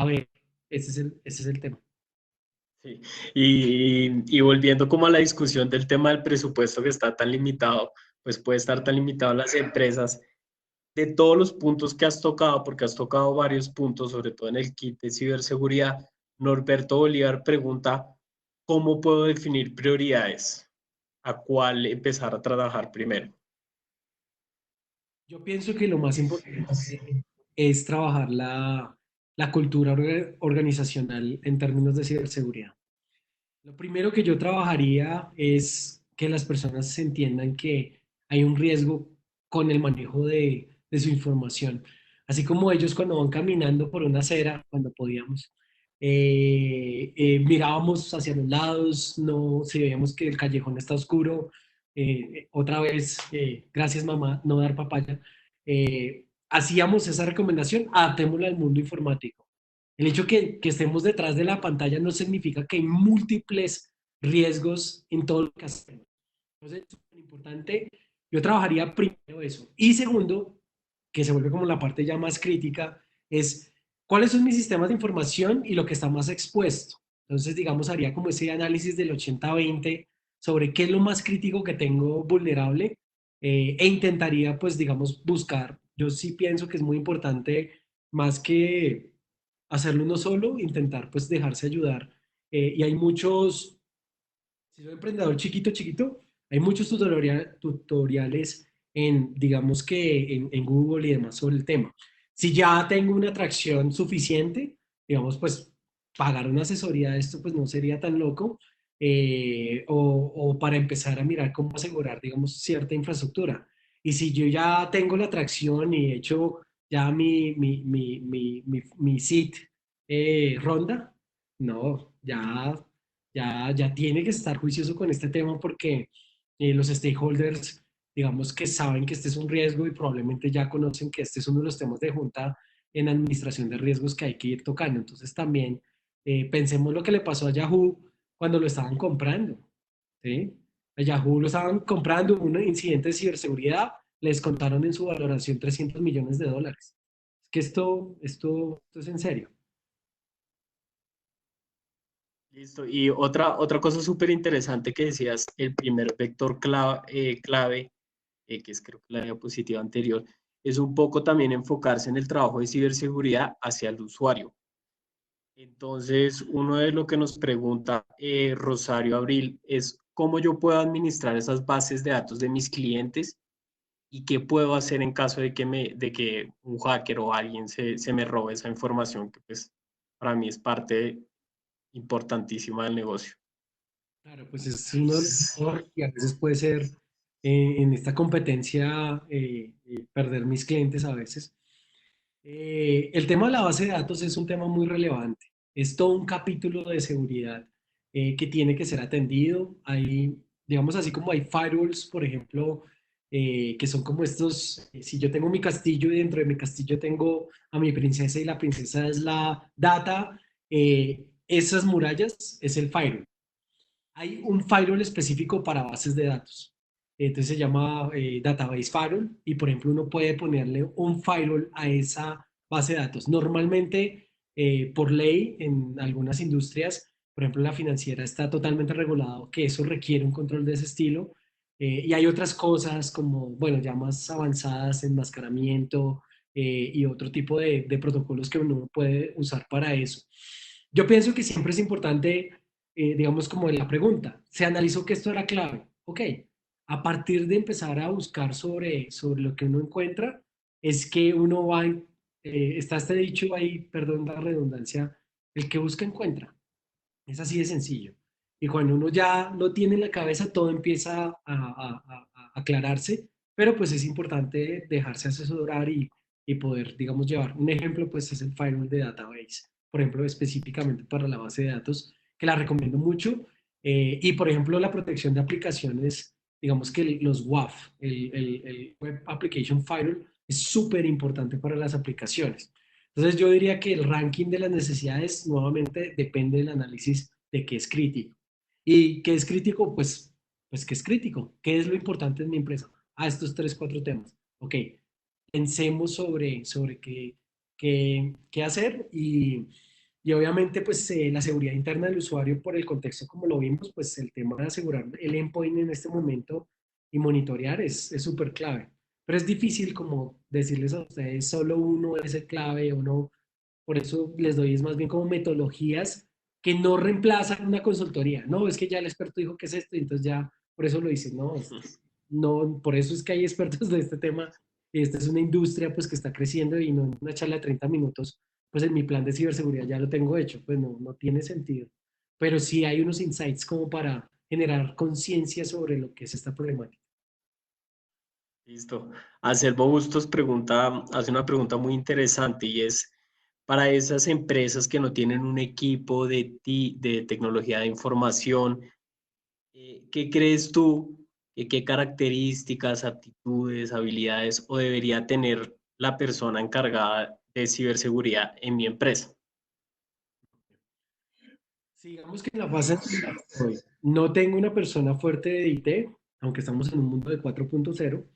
ver. Ese es el tema. Sí. Y volviendo como a la discusión del tema del presupuesto que está tan limitado, pues puede estar tan limitado en las empresas. De todos los puntos que has tocado, porque has tocado varios puntos, sobre todo en el kit de ciberseguridad, Norberto Bolívar pregunta, ¿cómo puedo definir prioridades? ¿A cuál empezar a trabajar primero? Yo pienso que lo más importante es trabajar la cultura organizacional en términos de ciberseguridad. Lo primero que yo trabajaría es que las personas se entiendan que hay un riesgo con el manejo de su información. Así como ellos cuando van caminando por una acera, cuando podíamos, mirábamos hacia los lados, no, si veíamos que el callejón está oscuro, otra vez, gracias mamá, no dar papaya, hacíamos esa recomendación, adaptémosla al mundo informático. El hecho que estemos detrás de la pantalla no significa que hay múltiples riesgos en todo lo que hacemos. Entonces, es súper importante. Yo trabajaría primero eso. Y segundo, que se vuelve como la parte ya más crítica, es cuáles son mis sistemas de información y lo que está más expuesto. Entonces, digamos, haría como ese análisis del 80-20 sobre qué es lo más crítico que tengo vulnerable e intentaría, pues, digamos, buscar. Yo sí pienso que es muy importante, más que hacerlo uno solo, intentar, pues, dejarse ayudar. Y hay muchos, si soy emprendedor chiquito, hay muchos tutoriales en, digamos que en Google y demás sobre el tema. Si ya tengo una atracción suficiente, digamos, pues pagar una asesoría de esto, pues no sería tan loco, o para empezar a mirar cómo asegurar, digamos, cierta infraestructura. Y si yo ya tengo la atracción y he hecho ya mi seed ronda, no, ya tiene que estar juicioso con este tema porque los stakeholders, digamos que saben que este es un riesgo y probablemente ya conocen que este es uno de los temas de junta en administración de riesgos que hay que ir tocando. Entonces también pensemos lo que le pasó a Yahoo cuando lo estaban comprando, ¿sí? A Yahoo lo estaban comprando, un incidente de ciberseguridad, les contaron en su valoración 300 millones de dólares. Es que esto es en serio. Listo. Y otra cosa súper interesante que decías, el primer vector clave, que es creo que la diapositiva anterior, es un poco también enfocarse en el trabajo de ciberseguridad hacia el usuario. Entonces, uno de lo que nos pregunta Rosario Abril es cómo yo puedo administrar esas bases de datos de mis clientes y qué puedo hacer en caso de que un hacker o alguien se me robe esa información que pues para mí es parte importantísima del negocio. Claro, pues es uno de los errores y a veces puede ser en esta competencia perder mis clientes a veces. El tema de la base de datos es un tema muy relevante. es todo un capítulo de seguridad que tiene que ser atendido. Hay, digamos así como hay firewalls, por ejemplo, que son como estos, si yo tengo mi castillo y dentro de mi castillo tengo a mi princesa y la princesa es la data, esas murallas es el firewall. Hay un firewall específico para bases de datos. Entonces se llama Database Firewall y, por ejemplo, uno puede ponerle un firewall a esa base de datos. Normalmente, por ley, en algunas industrias, por ejemplo, la financiera está totalmente regulado que eso requiere un control de ese estilo. Y hay otras cosas como, bueno, ya más avanzadas, enmascaramiento y otro tipo de protocolos que uno puede usar para eso. Yo pienso que siempre es importante digamos, como en la pregunta, se analizó que esto era clave. Ok, a partir de empezar a buscar sobre lo que uno encuentra, es que uno va, está este dicho ahí, perdón la redundancia, el que busca encuentra. Es así de sencillo. Y cuando uno ya lo tiene en la cabeza, todo empieza a aclararse, pero pues es importante dejarse asesorar y poder, digamos, llevar. Un ejemplo, pues es el firewall de database, por ejemplo, específicamente para la base de datos, que la recomiendo mucho. Y, por ejemplo, la protección de aplicaciones, digamos que los WAF, el Web Application Firewall, es súper importante para las aplicaciones. Entonces yo diría que el ranking de las necesidades nuevamente depende del análisis de qué es crítico. ¿Y qué es crítico? Pues qué es crítico. ¿Qué es lo importante en mi empresa? Estos tres, cuatro temas. Ok, pensemos sobre qué hacer y obviamente pues la seguridad interna del usuario por el contexto como lo vimos, pues el tema de asegurar el endpoint en este momento y monitorear es súper clave. Pero es difícil como decirles a ustedes solo uno es el clave o no. Por eso les doy es más bien como metodologías que no reemplazan una consultoría. No, es que ya el experto dijo que es esto y entonces ya por eso lo dicen. No, no, por eso es que hay expertos de este tema. Y esta es una industria pues que está creciendo y no en una charla de 30 minutos, pues en mi plan de ciberseguridad ya lo tengo hecho. Pues no, no tiene sentido. Pero sí hay unos insights como para generar conciencia sobre lo que es esta problemática. Listo. Acervo Bustos pregunta, hace una pregunta muy interesante y es, para esas empresas que no tienen un equipo de tecnología de información, ¿qué crees tú? ¿Qué características, aptitudes, habilidades o debería tener la persona encargada de ciberseguridad en mi empresa? Sigamos que en la fase en la que estoy. No tengo una persona fuerte de IT, aunque estamos en un mundo de 4.0.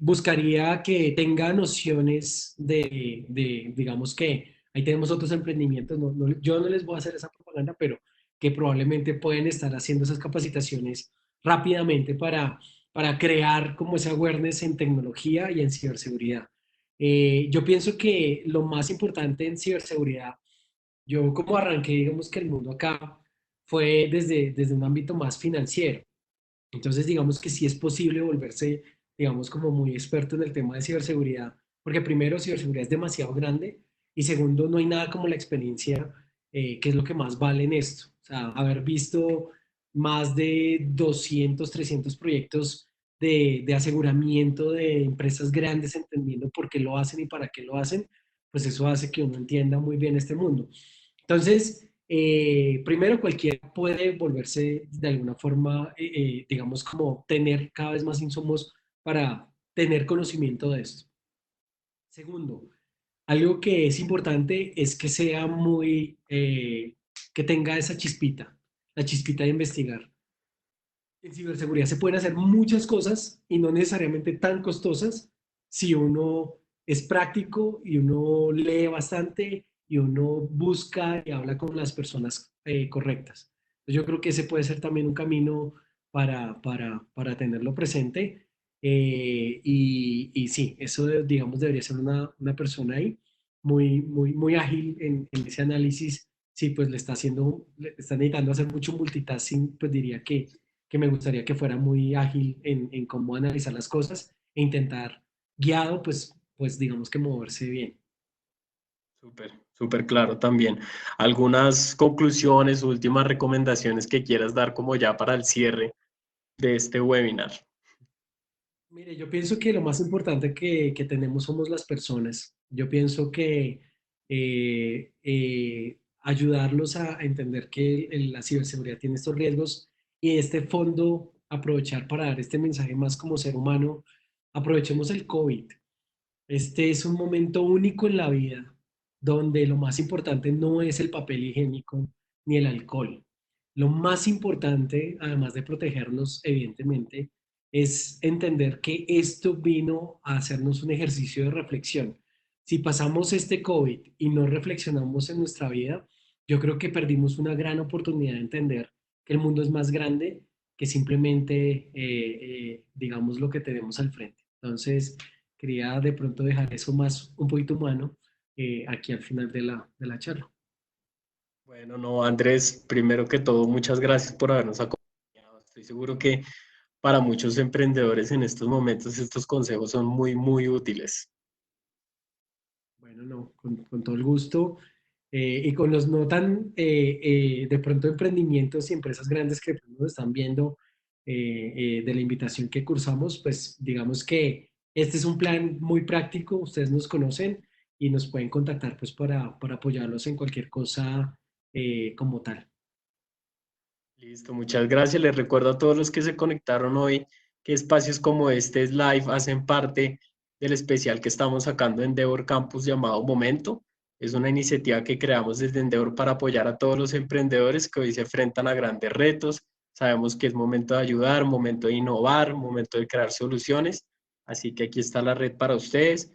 Buscaría que tenga nociones digamos que ahí tenemos otros emprendimientos, yo no les voy a hacer esa propaganda, pero que probablemente pueden estar haciendo esas capacitaciones rápidamente para crear como ese awareness en tecnología y en ciberseguridad. Yo pienso que lo más importante en ciberseguridad, yo como arranqué, digamos que el mundo acá fue desde un ámbito más financiero. Entonces, digamos que sí es posible volverse, digamos, como muy experto en el tema de ciberseguridad, porque primero, ciberseguridad es demasiado grande y segundo, no hay nada como la experiencia, que es lo que más vale en esto. O sea, haber visto más de 200, 300 proyectos de aseguramiento de empresas grandes, entendiendo por qué lo hacen y para qué lo hacen, pues eso hace que uno entienda muy bien este mundo. Entonces, primero, cualquiera puede volverse de alguna forma, digamos, como tener cada vez más insumos para tener conocimiento de esto. Segundo, algo que es importante es que sea muy, que tenga esa chispita, la chispita de investigar. En ciberseguridad se pueden hacer muchas cosas y no necesariamente tan costosas si uno es práctico y uno lee bastante y uno busca y habla con las personas correctas. Yo creo que ese puede ser también un camino para tenerlo presente. Y sí, eso digamos debería ser una persona ahí muy ágil en ese análisis. Sí, pues le está necesitando hacer mucho multitasking, pues diría que me gustaría que fuera muy ágil en cómo analizar las cosas e intentar guiado, pues digamos que moverse bien. Súper, súper claro también. ¿Algunas conclusiones, últimas recomendaciones que quieras dar como ya para el cierre de este webinar? Mire, yo pienso que lo más importante que tenemos somos las personas. Yo pienso que ayudarlos a entender que la ciberseguridad tiene estos riesgos y este fondo aprovechar para dar este mensaje más como ser humano. Aprovechemos el COVID. Este es un momento único en la vida donde lo más importante no es el papel higiénico ni el alcohol. Lo más importante, además de protegernos, evidentemente, es entender que esto vino a hacernos un ejercicio de reflexión. Si pasamos este COVID y no reflexionamos en nuestra vida, yo creo que perdimos una gran oportunidad de entender que el mundo es más grande que simplemente, digamos, lo que tenemos al frente. Entonces, quería de pronto dejar eso más un poquito humano aquí al final de la charla. Bueno, no, Andrés, primero que todo, muchas gracias por habernos acompañado. Estoy seguro que para muchos emprendedores en estos momentos estos consejos son muy, muy útiles. Bueno, no, con todo el gusto. Y con los no tan, de pronto, emprendimientos y empresas grandes que nos están viendo de la invitación que cursamos, pues digamos que este es un plan muy práctico, ustedes nos conocen y nos pueden contactar pues para apoyarlos en cualquier cosa como tal. Listo, muchas gracias. Les recuerdo a todos los que se conectaron hoy que espacios como este Live hacen parte del especial que estamos sacando en Endeavor Campus llamado Momento. Es una iniciativa que creamos desde Endeavor para apoyar a todos los emprendedores que hoy se enfrentan a grandes retos. Sabemos que es momento de ayudar, momento de innovar, momento de crear soluciones. Así que aquí está la red para ustedes.